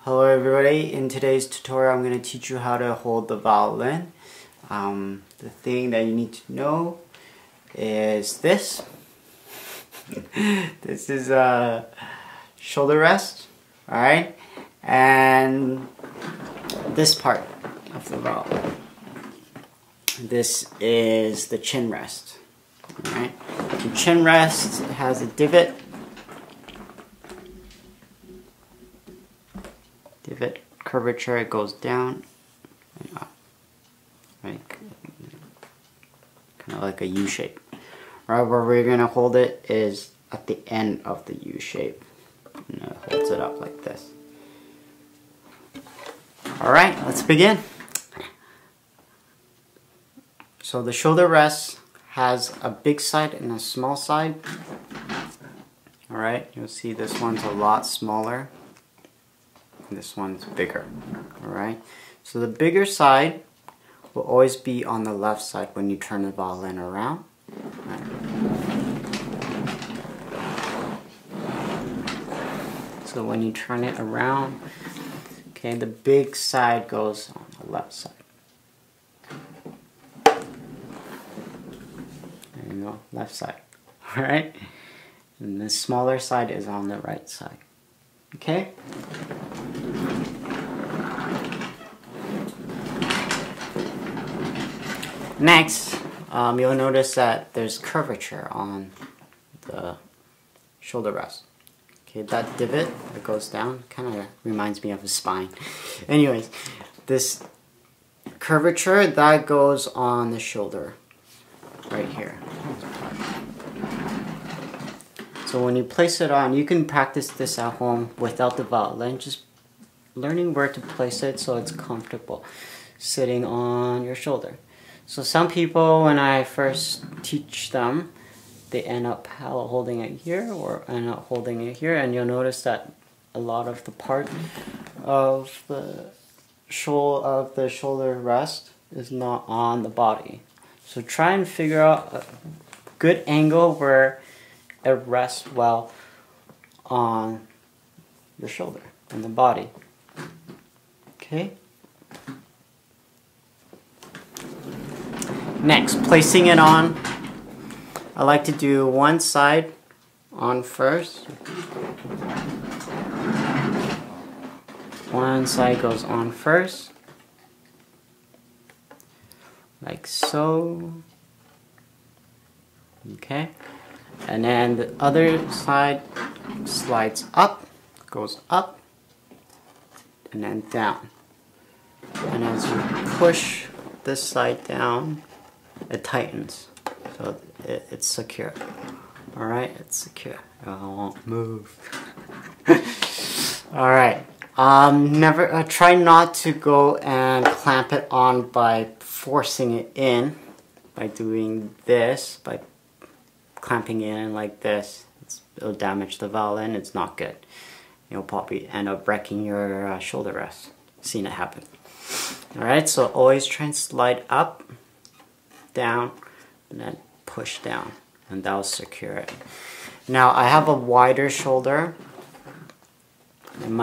Hello everybody, in today's tutorial I'm going to teach you how to hold the violin. The thing that you need to know is this. This is a shoulder rest, alright? And this part of the violin. This is the chin rest. Alright? The chin rest has a divot. Curvature, it goes down and up, right? Kind of like a U shape. Right, where we're gonna hold it is at the end of the U shape, and it holds it up like this. All right, let's begin. So the shoulder rest has a big side and a small side. All right, you'll see this one's a lot smaller. This one's bigger. Alright, so the bigger side will always be on the left side when you turn the violin around. Right. So when you turn it around, okay, the big side goes on the left side. There you go, left side. Alright, and the smaller side is on the right side. Okay? Next, you'll notice that there's curvature on the shoulder rest. Okay, that divot that goes down kind of reminds me of a spine. Anyways, this curvature that goes on the shoulder right here. So when you place it on, you can practice this at home without the violin, just learning where to place it so it's comfortable sitting on your shoulder. So some people, when I first teach them, they end up holding it here or end up holding it here, and you'll notice that a lot of the part of the shoulder rest is not on the body. So try and figure out a good angle where it rests well on your shoulder and the body. Okay? Next, placing it on. I like to do one side on first. One side goes on first. Like so. Okay? And then the other side slides up, goes up, and then down. And as you push this side down, it tightens, so it's secure. Alright, it's secure. It won't move. Alright, try not to go and clamp it on by forcing it in, by doing this, by clamping it in like this. It'll damage the violin, it's not good. You'll probably end up wrecking your shoulder rest. Seen it happen. Alright, so always try and slide up, down, and then push down, and that'll secure it. Now I have a wider shoulder, and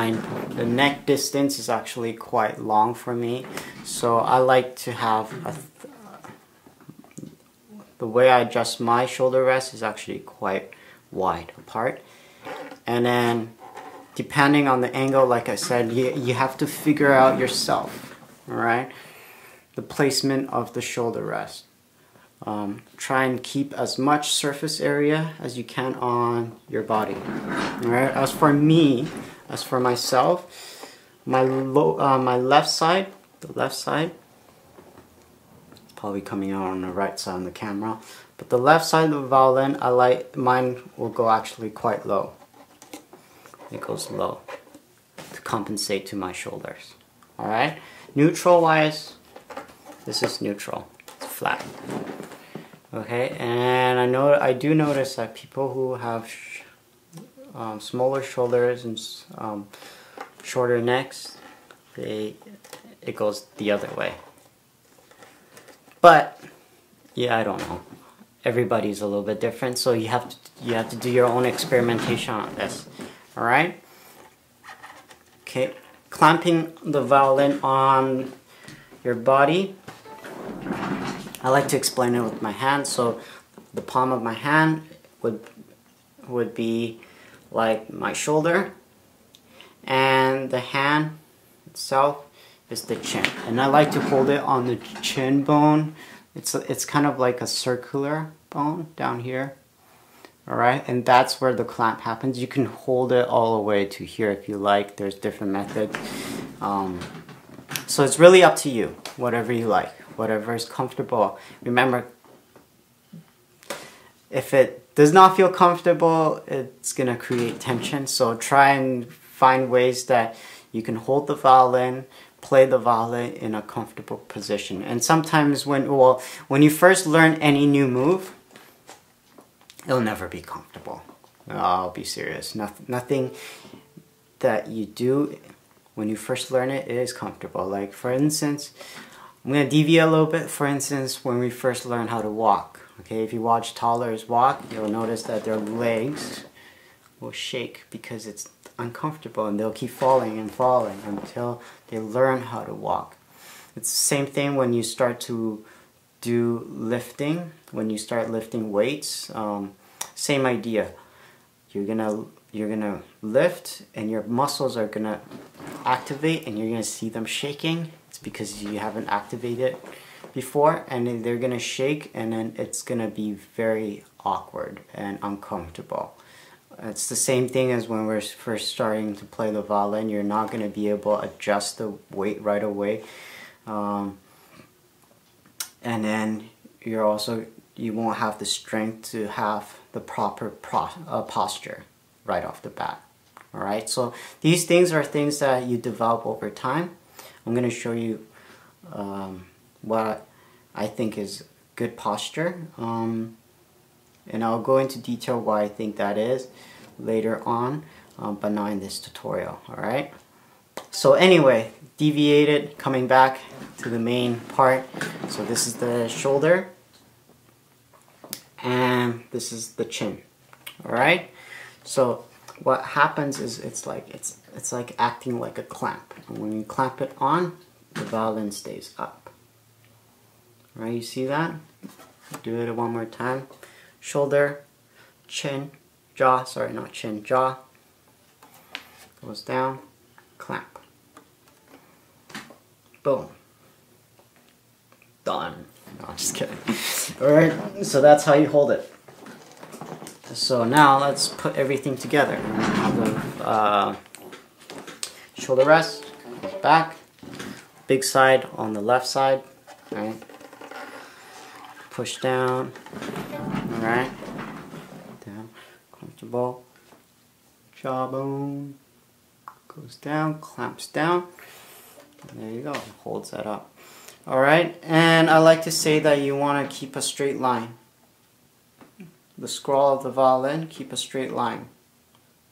the neck distance is actually quite long for me, so I like to have the way I adjust my shoulder rest is actually quite wide apart. And then depending on the angle, like I said, you have to figure out yourself, alright, the placement of the shoulder rest. Try and keep as much surface area as you can on your body. Alright, as for me, as for myself, my left side, the left side, probably coming out on the right side on the camera, but the left side of the violin, mine will go actually quite low. It goes low to compensate to my shoulders. Alright, neutral wise, this is neutral, it's flat. Okay, and I do notice that people who have smaller shoulders and shorter necks, it goes the other way. But yeah, I don't know. Everybody's a little bit different, so you have to do your own experimentation on this. All right. Okay, clamping the violin on your body, I like to explain it with my hand. So the palm of my hand would be like my shoulder, and the hand itself is the chin. And I like to hold it on the chin bone. It's kind of like a circular bone down here. Alright, and that's where the clamp happens. You can hold it all the way to here if you like. There's different methods. So it's really up to you, whatever you like, whatever is comfortable. Remember, if it does not feel comfortable, it's going to create tension. So try and find ways that you can hold the violin, play the violin in a comfortable position. And sometimes when you first learn any new move, it'll never be comfortable. I'll be serious. Nothing that you do when you first learn it is comfortable. Like for instance, I'm going to deviate a little bit. For instance, when we first learn how to walk. Okay, if you watch toddlers walk, you'll notice that their legs will shake because it's uncomfortable, and they'll keep falling and falling until they learn how to walk. It's the same thing when you start to do lifting, when you start lifting weights. Same idea. You're gonna lift, and your muscles are gonna activate, and you're gonna see them shaking. It's because you haven't activated before, and then they're gonna shake, and then it's gonna be very awkward and uncomfortable. It's the same thing as when we're first starting to play the violin. You're not gonna be able to adjust the weight right away, and then you won't have the strength to have the proper posture right off the bat. Alright, so these things are things that you develop over time. I'm going to show you what I think is good posture, and I'll go into detail why I think that is later on, but not in this tutorial. Alright, so anyway, deviated, coming back to the main part. So this is the shoulder, and this is the chin. Alright, so what happens is it's like acting like a clamp, and when you clamp it on, the violin stays up. Alright, you see that? Do it one more time. Shoulder, chin, jaw, sorry, not chin, jaw, goes down, clamp, boom, done. No, I'm just kidding. Alright, so that's how you hold it. So now let's put everything together. The shoulder rest, goes back, big side on the left side, right? Push down, alright, down, comfortable, jawbone, goes down, clamps down, and there you go, holds that up. Alright, and I like to say that you want to keep a straight line. The scroll of the violin, keep a straight line,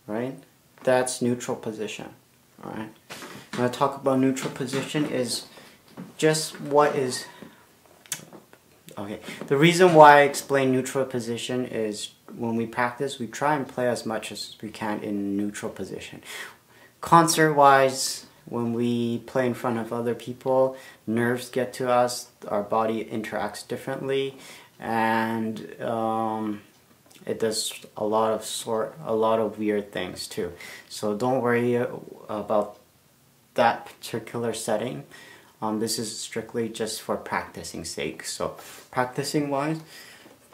right? That's neutral position, alright? When I talk about neutral position is just what is, okay, the reason why I explain neutral position is when we practice, we try and play as much as we can in neutral position. Concert-wise, when we play in front of other people, nerves get to us, our body interacts differently, and it does a lot of weird things too. So don't worry about that particular setting. This is strictly just for practicing sake. So practicing wise,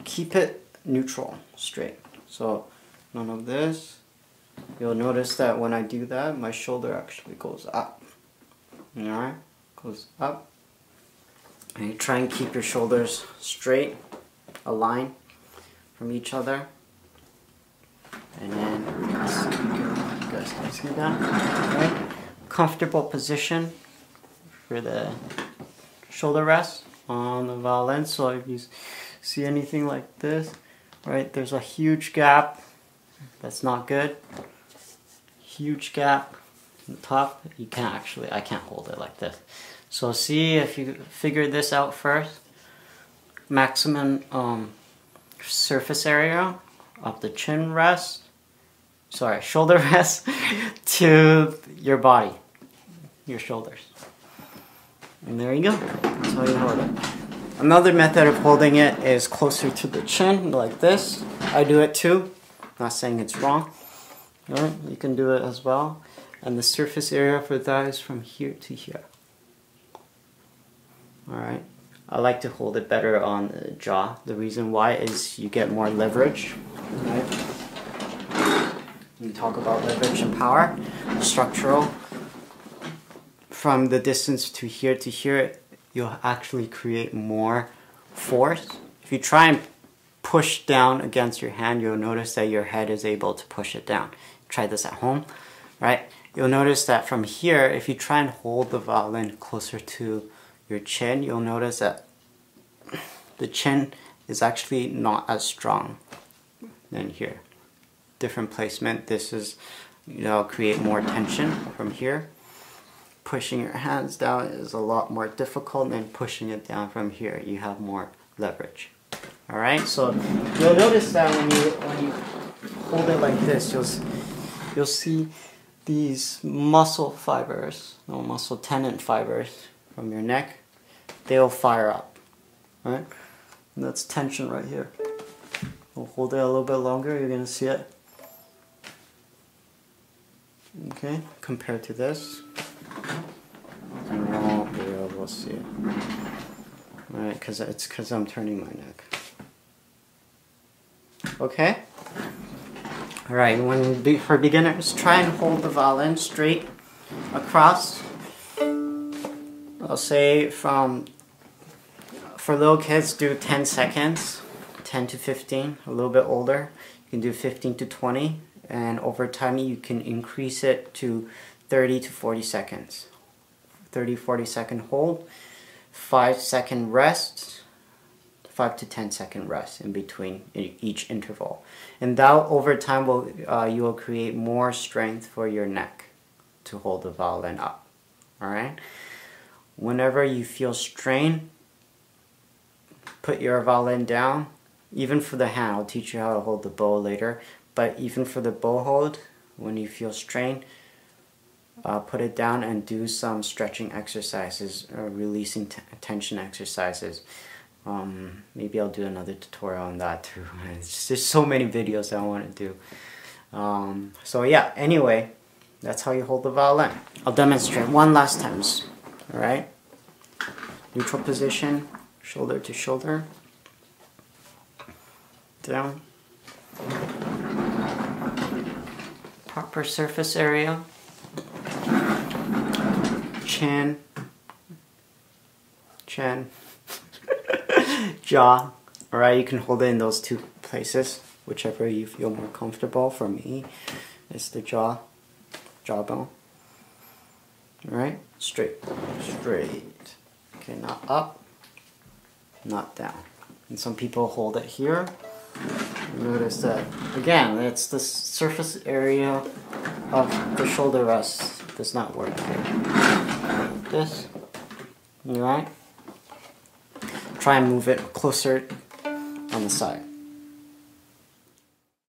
keep it neutral, straight. So none of this. You'll notice that when I do that, my shoulder actually goes up. Alright, goes up. And you try and keep your shoulders straight, aligned from each other. And then you guys can see that. Right? Comfortable position for the shoulder rest on the violin. So if you see anything like this, right, there's a huge gap. That's not good. Huge gap on the top. You can't actually, I can't hold it like this. So see if you figure this out first. Maximum surface area of the chin rest, sorry, shoulder rest to your body. your shoulders. And there you go. That's how you hold it. Another method of holding it is closer to the chin, like this. I do it too. Not saying it's wrong. Alright, you can do it as well. And the surface area for that is from here to here. Alright. I like to hold it better on the jaw. The reason why is you get more leverage. Right? We talk about leverage and power. Structural. From the distance to here, you'll actually create more force. If you try and push down against your hand, you'll notice that your head is able to push it down. Try this at home, right? You'll notice that from here, if you try and hold the violin closer to your chin, you'll notice that the chin is actually not as strong than here. Different placement. This is, create more tension from here. Pushing your hands down is a lot more difficult than pushing it down from here. You have more leverage. Alright, so you'll notice that when you hold it like this, you'll see these muscle fibers, muscle tendon fibers from your neck, they'll fire up. Right? And that's tension right here. We'll hold it a little bit longer, you're going to see it. Okay, compared to this. You won't be able to see it. Right, because I'm turning my neck. Okay? Alright, for beginners, try and hold the violin straight across. I'll say for little kids, do 10 seconds, 10 to 15. A little bit older, you can do 15 to 20. And over time, you can increase it to 30 to 40 seconds. 30-40 second hold, 5-second rest, 5 to 10 second rest in between each interval. And that over time you will create more strength for your neck to hold the violin up. Alright? Whenever you feel strain, put your violin down. Even for the hand, I'll teach you how to hold the bow later, but even for the bow hold, when you feel strain, put it down and do some stretching exercises or releasing tension exercises. Maybe I'll do another tutorial on that too. There's so many videos I want to do. So yeah, anyway, that's how you hold the violin. I'll demonstrate one last time. Alright? Neutral position, shoulder to shoulder. Down. Proper surface area. Chin, jaw. Alright, you can hold it in those two places, whichever you feel more comfortable. For me, it's the jawbone. Alright, straight. Okay, not up, not down. And some people hold it here. Notice that, again, it's the surface area of the shoulder rest does not work here. Like this. Alright? Try and move it closer on the side.